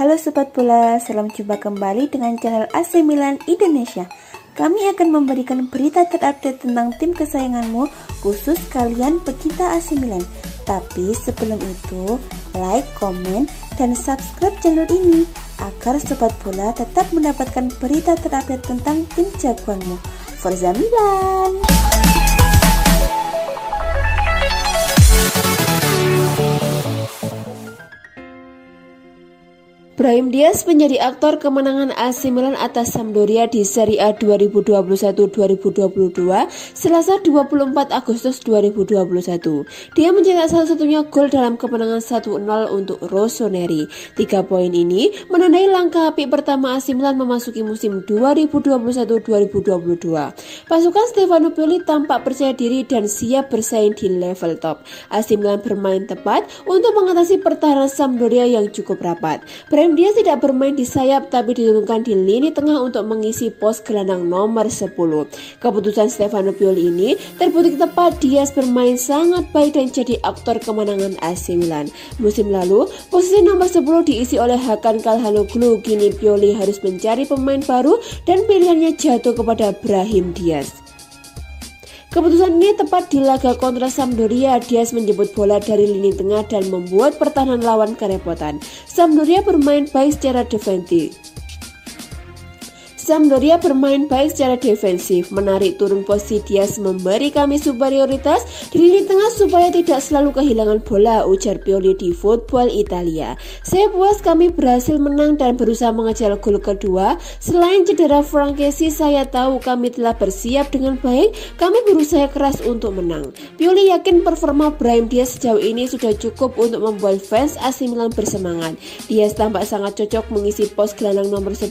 Halo Sobat Bola, salam jumpa kembali dengan channel AC Milan Indonesia. Kami akan memberikan berita terupdate tentang tim kesayanganmu, khusus kalian pecinta AC Milan. Tapi sebelum itu, like, komen, dan subscribe channel ini agar Sobat Bola tetap mendapatkan berita terupdate tentang tim jagoanmu. Forza Milan! Brahim Diaz menjadi aktor kemenangan AC Milan atas Sampdoria di Serie A 2021-2022 Selasa 24 Agustus 2021. Dia mencetak salah satunya gol dalam kemenangan 1-0 untuk Rossoneri. 3 poin ini menandai langkah apik pertama AC Milan memasuki musim 2021-2022. Pasukan Stefano Pioli tampak percaya diri dan siap bersaing di level top. AC Milan bermain tepat untuk mengatasi pertahanan Sampdoria yang cukup rapat. Dia tidak bermain di sayap tapi diturunkan di lini tengah untuk mengisi pos gelandang nomor 10. Keputusan Stefano Pioli ini terbukti tepat. Diaz bermain sangat baik dan jadi aktor kemenangan AC Milan. Musim lalu, posisi nomor 10 diisi oleh Hakan Calhanoglu. Kini Pioli harus mencari pemain baru dan pilihannya jatuh kepada Brahim Diaz. Keputusan ini tepat di laga kontra Sampdoria. Diaz menjemput bola dari lini tengah dan membuat pertahanan lawan kerepotan. Sampdoria bermain baik secara defensif, menarik turun posisi Diaz memberi kami superioritas di lini tengah supaya tidak selalu kehilangan bola, ujar Pioli di Football Italia. Saya puas kami berhasil menang dan berusaha mengejar gol kedua. Selain cedera Frankesi, saya tahu kami telah bersiap dengan baik, kami berusaha keras untuk menang. Pioli yakin performa Brahim Diaz sejauh ini sudah cukup untuk membuat fans AC Milan bersemangat. Diaz tampak sangat cocok mengisi pos gelandang nomor 10.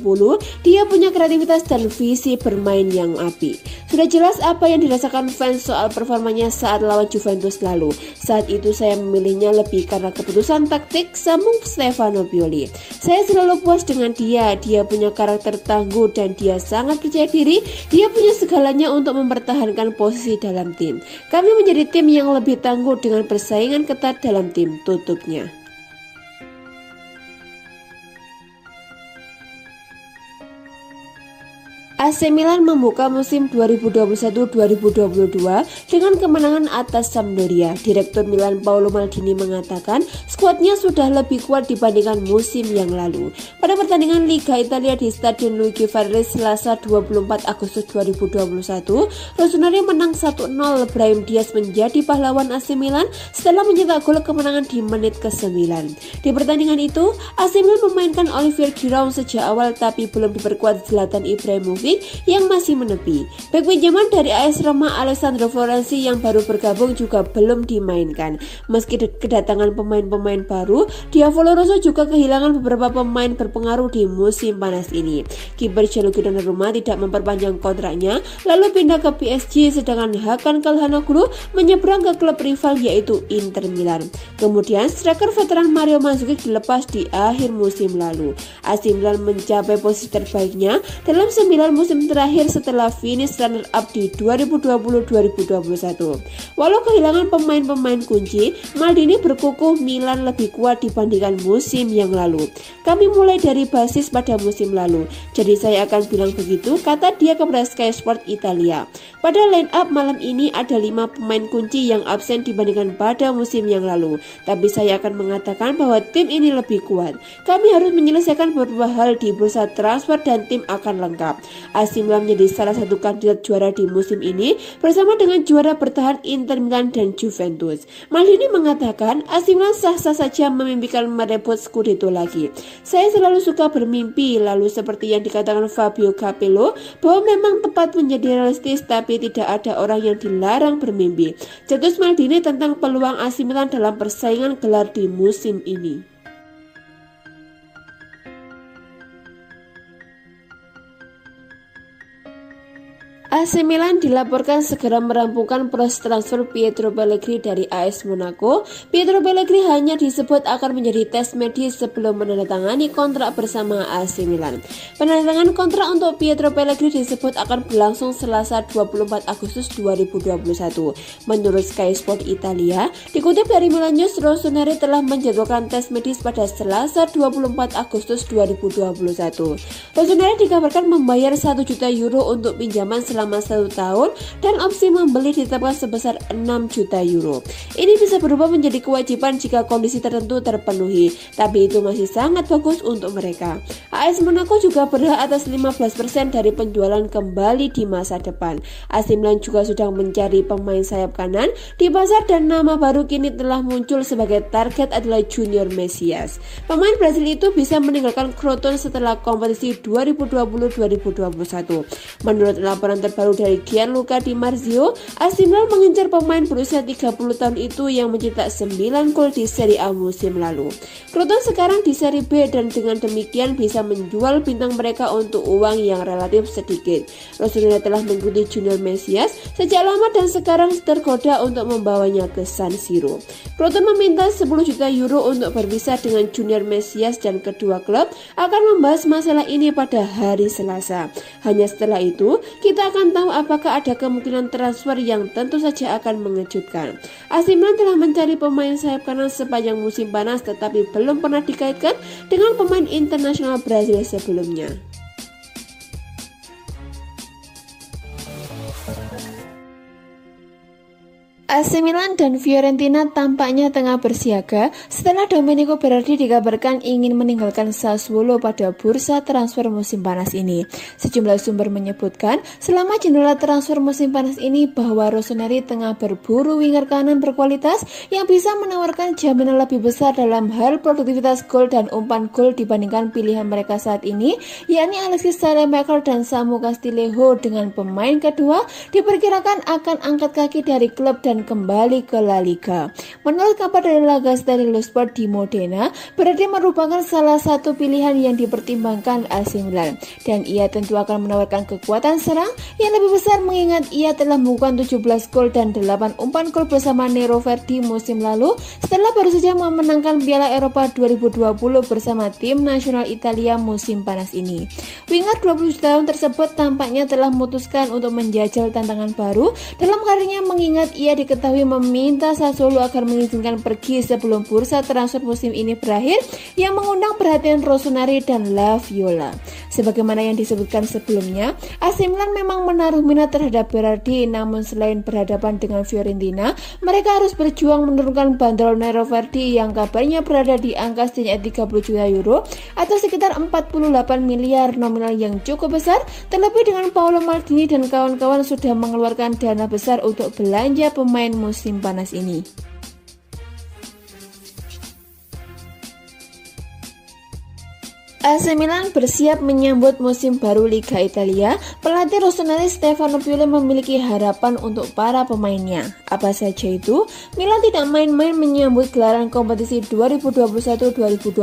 Dia punya kreativitas dan visi bermain yang apik. Sudah jelas apa yang dirasakan fans soal performanya saat lawan Juventus lalu. Saat itu saya memilihnya lebih karena keputusan taktik, sambung Stefano Pioli. Saya selalu puas dengan dia. Dia punya karakter tangguh dan dia sangat percaya diri. Dia punya segalanya untuk mempertahankan posisi dalam tim. Kami menjadi tim yang lebih tangguh dengan persaingan ketat dalam tim, tutupnya. AC Milan membuka musim 2021-2022 dengan kemenangan atas Sampdoria. Direktur Milan Paolo Maldini mengatakan skuadnya sudah lebih kuat dibandingkan musim yang lalu. Pada pertandingan Liga Italia di Stadion Luigi Ferrari Selasa 24 Agustus 2021, Rossoneri menang 1-0. Brahim Diaz menjadi pahlawan AC Milan setelah mencetak gol kemenangan di menit ke-9. Di pertandingan itu, AC Milan memainkan Olivier Giroud sejak awal tapi belum diperkuat Zlatan Ibrahimovic yang masih menepi. Bek pinjaman dari AS Roma Alessandro Florenzi yang baru bergabung juga belum dimainkan. Meski kedatangan pemain-pemain baru, Diavolo Rosso juga kehilangan beberapa pemain berpengaruh di musim panas ini. Kiper Gianluigi Donnarumma tidak memperpanjang kontraknya lalu pindah ke PSG, sedangkan Hakan Calhanoglu menyeberang ke klub rival yaitu Inter Milan. Kemudian striker veteran Mario Mandzukic dilepas di akhir musim lalu. AC Milan mencapai posisi terbaiknya dalam 9 musim terakhir setelah finish runner up di 2020-2021. Walau kehilangan pemain-pemain kunci, Maldini berkukuh Milan lebih kuat dibandingkan musim yang lalu. Kami mulai dari basis pada musim lalu, jadi saya akan bilang begitu, kata dia kepada Sky Sport Italia. Pada line up malam ini ada 5 pemain kunci yang absen dibandingkan pada musim yang lalu, tapi saya akan mengatakan bahwa tim ini lebih kuat. Kami harus menyelesaikan beberapa hal di bursa transfer dan tim akan lengkap. AC Milan menjadi salah satu kandidat juara di musim ini bersama dengan juara bertahan Inter Milan dan Juventus. Maldini mengatakan AC Milan sah-sah saja memimpikan merebut Scudetto lagi. Saya selalu suka bermimpi, lalu seperti yang dikatakan Fabio Capello bahwa memang tepat menjadi realistis tapi tidak ada orang yang dilarang bermimpi. Cetus Maldini tentang peluang AC Milan dalam persaingan gelar di musim ini. AC Milan dilaporkan segera merampungkan proses transfer Pietro Pellegrini dari AS Monaco. Pietro Pellegrini hanya disebut akan menjadi tes medis sebelum menandatangani kontrak bersama AC Milan. Penandatangan kontrak untuk Pietro Pellegrini disebut akan berlangsung Selasa 24 Agustus 2021. Menurut Sky Sport Italia, dikutip dari Milan News, Rossoneri telah menjadwalkan tes medis pada Selasa 24 Agustus 2021. Rossoneri dikabarkan membayar 1 juta euro untuk pinjaman selama 1 tahun dan opsi membeli ditetapkan sebesar 6 juta euro. Ini bisa berubah menjadi kewajiban jika kondisi tertentu terpenuhi, tapi itu masih sangat bagus untuk mereka. AS Monaco juga berhak atas 15% dari penjualan kembali di masa depan. AC Milan juga sedang mencari pemain sayap kanan di pasar dan nama baru kini telah muncul sebagai target adalah Junior Messias. Pemain Brasil itu bisa meninggalkan Crotone setelah kompetisi 2020-2021. Menurut laporan terbaru dari Gianluca Di Marzio, AC Milan mengincar pemain berusia 30 tahun itu yang mencetak 9 gol di Serie A musim lalu. Crotone sekarang di Serie B dan dengan demikian bisa menjual bintang mereka untuk uang yang relatif sedikit. Rossoneri telah mengikuti Junior Messias sejak lama dan sekarang tergoda untuk membawanya ke San Siro. Crotone meminta 10 juta euro untuk berpisah dengan Junior Messias dan kedua klub akan membahas masalah ini pada hari Selasa. Hanya setelah itu, kita akan tahu apakah ada kemungkinan transfer yang tentu saja akan mengejutkan. AC Milan telah mencari pemain sayap kanan sepanjang musim panas tetapi belum pernah dikaitkan dengan pemain internasional Brasil sebelumnya. AC Milan dan Fiorentina tampaknya tengah bersiaga setelah Domenico Berardi dikabarkan ingin meninggalkan Sassuolo pada bursa transfer musim panas ini. Sejumlah sumber menyebutkan selama jendela transfer musim panas ini bahwa Rossoneri tengah berburu winger kanan berkualitas yang bisa menawarkan jaminan lebih besar dalam hal produktivitas gol dan umpan gol dibandingkan pilihan mereka saat ini, yakni Alexis Saelemaekers dan Samu Castillejo. Dengan pemain kedua diperkirakan akan angkat kaki dari klub dan kembali ke La Liga. Menurut kabar dari La Gazzetta dello Sport di Modena, Berardi merupakan salah satu pilihan yang dipertimbangkan AC Milan dan ia tentu akan menawarkan kekuatan serang yang lebih besar mengingat ia telah membukukan 17 gol dan 8 umpan gol bersama Nero Verdi musim lalu setelah baru saja memenangkan Piala Eropa 2020 bersama tim nasional Italia musim panas ini. Winger 27 tahun tersebut tampaknya telah memutuskan untuk menjajal tantangan baru dalam karirnya mengingat ia diketahui meminta Sassuolo agar mengizinkan pergi sebelum bursa transfer musim ini berakhir yang mengundang perhatian Rossoneri dan La Viola. Sebagaimana yang disebutkan sebelumnya, AC Milan memang menaruh minat terhadap Berardi, namun selain berhadapan dengan Fiorentina, mereka harus berjuang menurunkan bandrol Nero Verdi yang kabarnya berada di angka setidaknya 30 juta euro atau sekitar 48 miliar, nominal yang cukup besar, terlebih dengan Paolo Maldini dan kawan-kawan sudah mengeluarkan dana besar untuk belanja pemain musim panas ini. AC Milan bersiap menyambut musim baru Liga Italia. Pelatih Rossoneri Stefano Pioli memiliki harapan untuk para pemainnya. Apa saja itu? Milan tidak main-main menyambut gelaran kompetisi 2021-2022.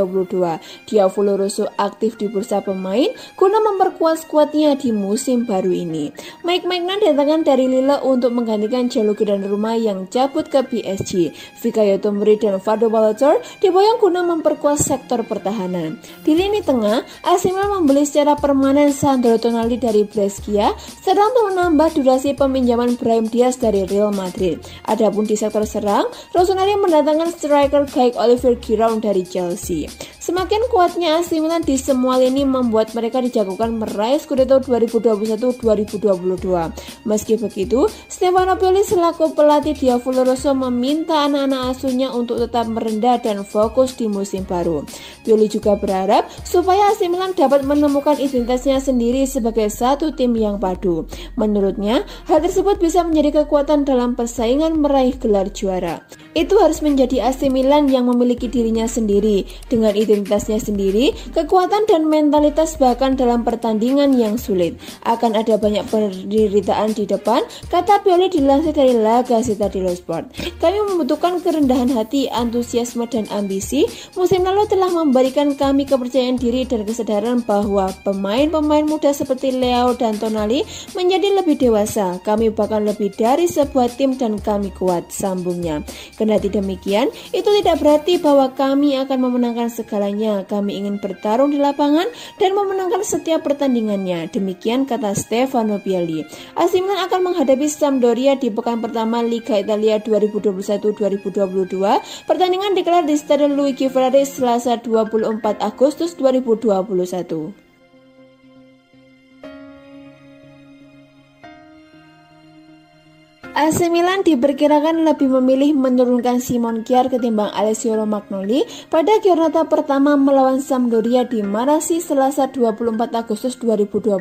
Diavolo Rosso aktif di bursa pemain guna memperkuat skuadnya di musim baru ini. Mike Maignan datangkan dari Lille untuk menggantikan Gianluigi Donnarumma yang cabut ke PSG. Fikayo Tomori dan Fado Balotto diboyong guna memperkuat sektor pertahanan. Di lini tengah, AC Milan membeli secara permanen Sandro Tonali dari Brescia serta untuk menambah durasi peminjaman Brahim Diaz dari Real Madrid. Adapun di sektor serang, Rossoneri mendatangkan striker Gaik Olivier Giroud dari Chelsea. Semakin kuatnya AC Milan di semua lini membuat mereka dijagokan meraih Scudetto 2021-2022. Meski begitu, Stefano Pioli selaku pelatih Diavolo Rosso meminta anak-anak asuhnya untuk tetap merendah dan fokus di musim baru. Pioli juga berharap supaya AC Milan dapat menemukan identitasnya sendiri sebagai satu tim yang padu. Menurutnya, hal tersebut bisa menjadi kekuatan dalam persaingan meraih gelar juara. Itu harus menjadi AC Milan yang memiliki dirinya sendiri, dengan identitasnya sendiri, kekuatan dan mentalitas bahkan dalam pertandingan yang sulit. Akan ada banyak penderitaan di depan, kata Pioli dilansir dari La Gazzetta dello Sport. Kami membutuhkan kerendahan hati, antusiasme dan ambisi. Musim lalu telah memberikan kami kepercayaan diri dan kesadaran bahwa pemain-pemain muda seperti Leo dan Tonali menjadi lebih dewasa. Kami bahkan lebih dari sebuah tim dan kami kuat, sambungnya. Kendati demikian, itu tidak berarti bahwa kami akan memenangkan segalanya. Kami ingin bertarung di lapangan dan memenangkan setiap pertandingannya. Demikian kata Stefano Pioli. AC Milan akan menghadapi Sampdoria di pekan pertama Liga Italia 2021-2022. Pertandingan digelar di Stadion Luigi Ferraris Selasa 24 Agustus 2021. AC Milan diperkirakan lebih memilih menurunkan Simon Kjaer ketimbang Alessio Romagnoli pada giornata pertama melawan Sampdoria di Marassi Selasa 24 Agustus 2021.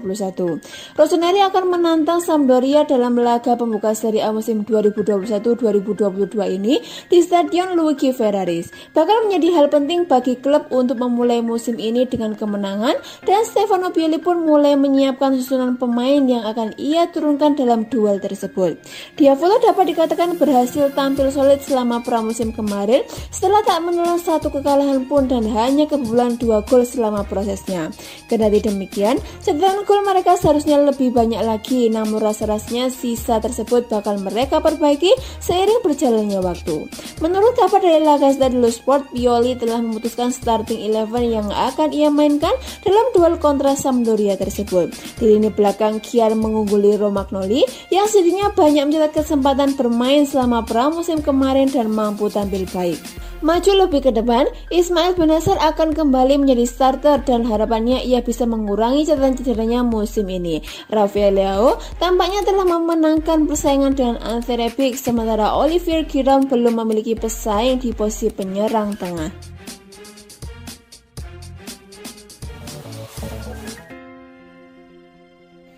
Rossoneri akan menantang Sampdoria dalam laga pembuka Serie A musim 2021-2022 ini di Stadion Luigi Ferraris. Bakal menjadi hal penting bagi klub untuk memulai musim ini dengan kemenangan, dan Stefano Pioli pun mulai menyiapkan susunan pemain yang akan ia turunkan dalam duel tersebut. Diavolo dapat dikatakan berhasil tampil solid selama pramusim kemarin setelah tak menelan satu kekalahan pun dan hanya kebobolan 2 gol selama prosesnya. Kendati demikian, catatan gol mereka seharusnya lebih banyak lagi, namun rasa-rasanya sisa tersebut bakal mereka perbaiki seiring berjalannya waktu. Menurut kabar dari La Gazzetta dello Sport, Pioli telah memutuskan starting 11 yang akan ia mainkan dalam duel kontra Sampdoria tersebut. Di lini belakang, Kjaer mengungguli Romagnoli yang sedihnya banyak mencetak kesempatan bermain selama pramusim kemarin dan mampu tampil baik. Maju lebih ke depan, Ismail Bennacer akan kembali menjadi starter dan harapannya ia bisa mengurangi catatan cederanya musim ini. Rafael Leao tampaknya telah memenangkan persaingan dengan Ante Rebic, sementara Olivier Giroud belum memiliki pesaing di posisi penyerang tengah.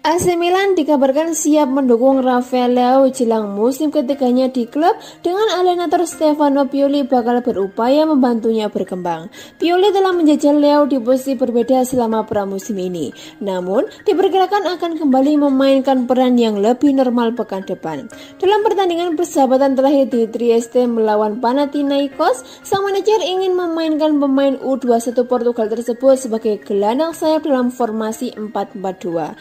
AC Milan dikabarkan siap mendukung Rafael Leao jelang musim ketiganya di klub, dengan alienator Stefano Pioli bakal berupaya membantunya berkembang. Pioli telah menjajal Leao di posisi berbeda selama pramusim ini, namun diperkirakan akan kembali memainkan peran yang lebih normal pekan depan. Dalam pertandingan persahabatan terakhir di Trieste melawan Panathinaikos, sang manajer ingin memainkan pemain U21 Portugal tersebut sebagai gelandang sayap dalam formasi 4-4-2.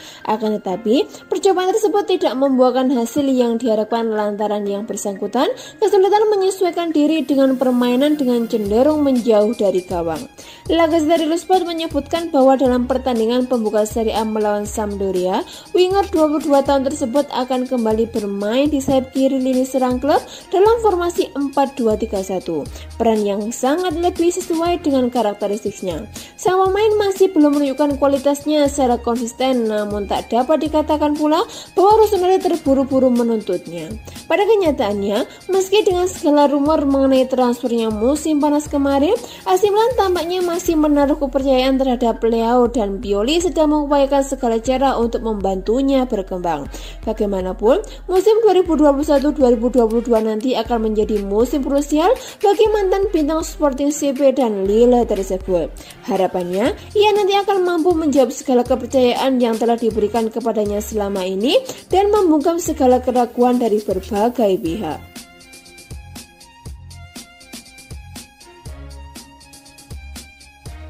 Tetapi, percobaan tersebut tidak membuahkan hasil yang diharapkan lantaran yang bersangkutan kesulitan menyesuaikan diri dengan permainan dengan cenderung menjauh dari gawang. La Gazzetta dello Sport menyebutkan bahwa dalam pertandingan pembuka Serie A melawan Sampdoria, winger 22 tahun tersebut akan kembali bermain di sayap kiri lini serang klub dalam formasi 4-2-3-1, peran yang sangat lebih sesuai dengan karakteristiknya. Sang pemain masih belum menunjukkan kualitasnya secara konsisten, namun tak dapat dikatakan pula bahwa Rossoneri terburu-buru menuntutnya. Pada kenyataannya, meski dengan segala rumor mengenai transfernya musim panas kemarin, AC Milan tampaknya masih menaruh kepercayaan terhadap Leao dan Pioli sedang mengupayakan segala cara untuk membantunya berkembang. Bagaimanapun, musim 2021-2022 nanti akan menjadi musim krusial bagi mantan bintang Sporting CP dan Lille tersebut. Harapannya, ia nanti akan mampu menjawab segala kepercayaan yang telah diberikan kepadanya selama ini dan membungkam segala keraguan dari berbagai pihak.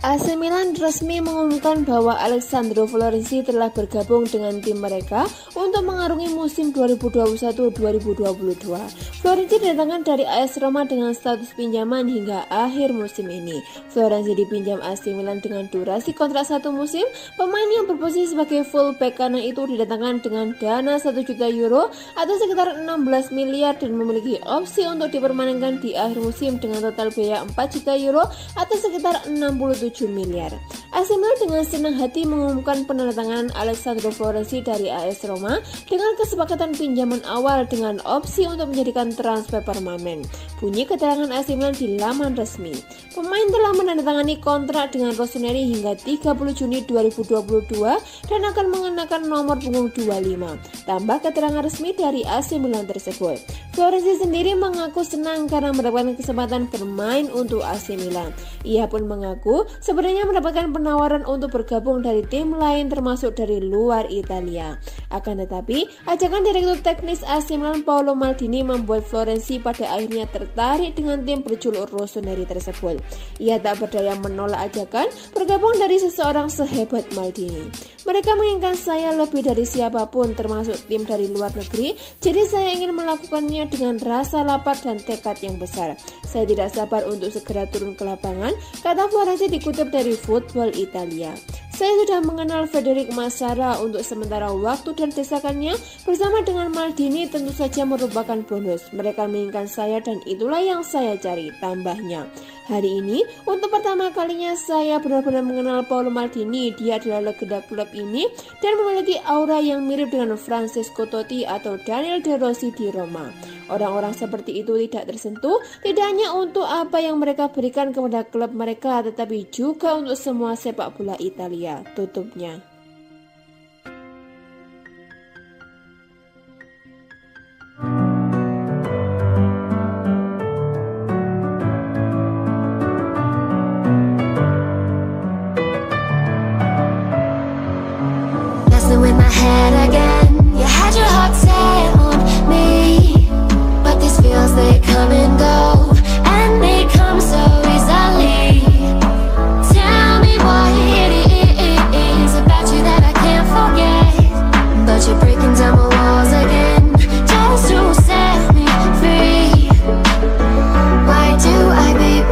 AC Milan resmi mengumumkan bahwa Alessandro Florenzi telah bergabung dengan tim mereka untuk mengarungi musim 2021-2022. Florenzi didatangkan dari AS Roma dengan status pinjaman hingga akhir musim ini. Florenzi dipinjam AC Milan dengan durasi kontrak 1 musim. Pemain yang berposisi sebagai fullback kanan itu didatangkan dengan dana 1 juta euro atau sekitar 16 miliar dan memiliki opsi untuk dipermanenkan di akhir musim dengan total biaya 4 juta euro atau sekitar 67 miliar. AC Milan dengan senang hati mengumumkan penandatanganan Alessandro Florenzi dari AS Roma dengan kesepakatan pinjaman awal dengan opsi untuk menjadikan transfer permanen. Bunyi keterangan AC Milan di laman resmi. Pemain telah menandatangani kontrak dengan Rossoneri hingga 30 Juni 2022 dan akan mengenakan nomor punggung 25. Tambah keterangan resmi dari AC Milan tersebut. Florenzi sendiri mengaku senang karena mendapatkan kesempatan bermain untuk AC Milan. Ia pun mengaku sebenarnya mendapatkan penawaran untuk bergabung dari tim lain termasuk dari luar Italia. Akan tetapi, ajakan Direktur Teknis AC Milan Paolo Maldini membuat Florenzi pada akhirnya tertarik dengan tim berjuluk Rossoneri tersebut. Ia tak berdaya menolak ajakan bergabung dari seseorang sehebat Maldini. Mereka menginginkan saya lebih dari siapapun termasuk tim dari luar negeri, jadi saya ingin melakukannya dengan rasa lapar dan tekad yang besar. Saya tidak sabar untuk segera turun ke lapangan, kata Florenzi dikutip dari Football Italia. Saya sudah mengenal Federic Massara untuk sementara waktu dan desakannya bersama dengan Maldini tentu saja merupakan bonus. Mereka menginginkan saya dan itulah yang saya cari, tambahnya. Hari ini, untuk pertama kalinya saya benar-benar mengenal Paolo Maldini. Dia adalah legenda klub ini dan memiliki aura yang mirip dengan Francesco Totti atau Daniel De Rossi di Roma. Orang-orang seperti itu tidak tersentuh, tidak hanya untuk apa yang mereka berikan kepada klub mereka, tetapi juga untuk semua sepak bola Italia, tutupnya. With my head again, you had your heart set on me, but these feels they come and go.